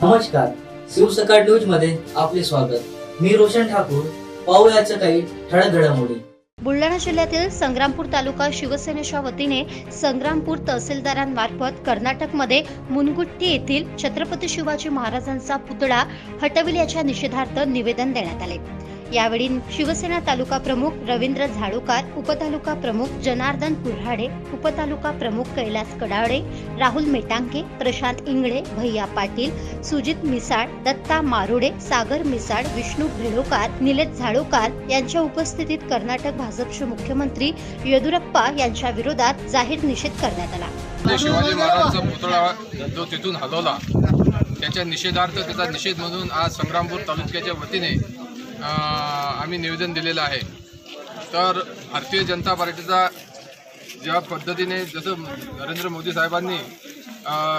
नमस्कार, शिवसकाळ न्यूज मध्ये आपले स्वागत। मी रोशन ठाकूर। पाहूयाच्या काही ठळक घडामोडी। बुलढाणा जिल्ह्यातील संग्रामपूर तालुका शिवसेनेच्या वतीने संग्रामपूर तहसीलदारांमार्फत कर्नाटकमध्ये मुनगुट्टी येथील छत्रपती शिवाजी महाराजांचा पुतळा हटविल्याच्या निषेधार्थ निवेदन देण्यात आले। यावेळी शिवसेना तालुका प्रमुख रवींद्र झाडूकार, उपतालुका प्रमुख जनार्दन कुऱ्हाडे, उपतालुका प्रमुख कैलास कडाळे, राहुल मेटांके, प्रशांत इंगळे, भैया पाटील, सुजित मिसाळ, दत्ता मारुडे, सागर मिसाळ, विष्णू भेडोकार, निलेश झाडूकार यांच्या उपस्थितीत कर्नाटक भाजपचे मुख्यमंत्री येदुरप्पा यांच्या विरोधात जाहीर निषेध करण्यात आला। शिवाजी महाराजांचा पुतळा जो तिथून हलवला त्याच्या निषेधार्थ त्याचा निषेध म्हणून आज संग्रामपूर तालुक्याच्या वतीने आम्ही निवेदन दिलेलं आहे। तर भारतीय जनता पार्टीचा ज्या पद्धतीने जसं नरेंद्र मोदी साहेबांनी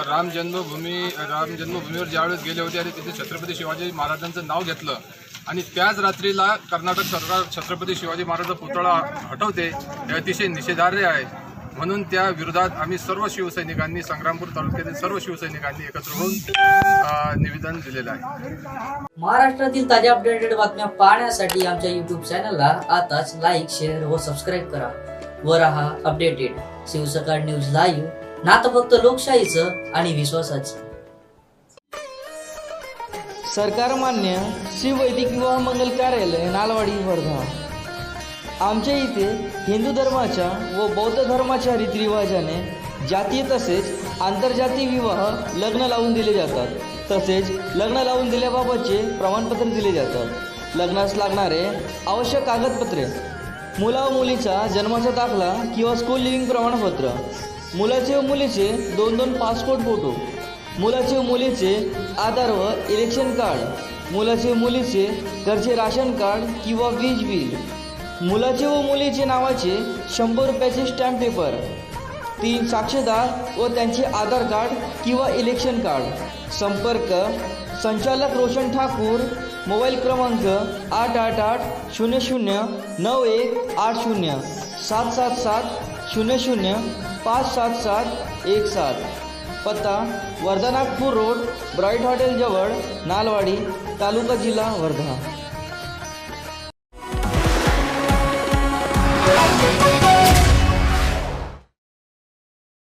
राम जन्मभूमीवर ज्यावेळेस गेले होते आणि तिथे छत्रपती शिवाजी महाराजांचं नाव घेतलं आणि त्याच रात्रीला कर्नाटक सरकार छत्रपती शिवाजी महाराजांचा पुतळा हटवते हे अतिशय निषेधार्ह आहे। म्हणून त्या विरोधात आम्ही सर्व शिवसैनिकांनी संग्रामपूर तालुक्यातील सर्व शिवसैनिकांनी एकत्र होऊन निवेदन दिलेलं आहे। महाराष्ट्रातील ताज्या अपडेटेड बातम्या पाहण्यासाठी आमच्या YouTube चॅनलला आताच लाईक, शेअर व सबस्क्राईब करा व रहा अपडेटेड। शिवसकाळ न्यूज लाईव्ह, नातं फक्त लोकशाहीचं आणि विश्वासाचं। सरकार मान्य श्री वैदिक विवाह मंगल कार्यालय नालवाडी वर्धा। आमच्या इथे हिंदू धर्माच्या व बौद्ध धर्माच्या रीतिरिवाजाने जातीय तसेच आंतरजातीय विवाह लग्न लावून दिले जातात। तसेच लग्न लावून दिल्याबाबतचे प्रमाणपत्र दिले जातात। लग्नास लागणारे आवश्यक कागदपत्रे: मुला व मुलीचा जन्माचा दाखला किंवा स्कूल लिव्हिंग प्रमाणपत्र, मुलाचे व मुलीचे 2 पासपोर्ट फोटो, मुलाचे व मुलीचे आधार व इलेक्शन कार्ड, मुलाचे व मुलीचे घरचे राशन कार्ड किंवा वीज बिल, मुलाचे व मुलीचे नावाचे 100 रुपयाचे स्टॅम्प पेपर, 3 साक्षीदार व त्यांचे आधार कार्ड किंवा इलेक्शन कार्ड। संपर्क: संचालक रोशन ठाकूर, मोबाईल क्रमांक 888-009180 777-00-57717। पत्ता: Wardha Nagpur road, bright hotel जवळ, नालवाडी, तालुका जिल्हा वर्धा।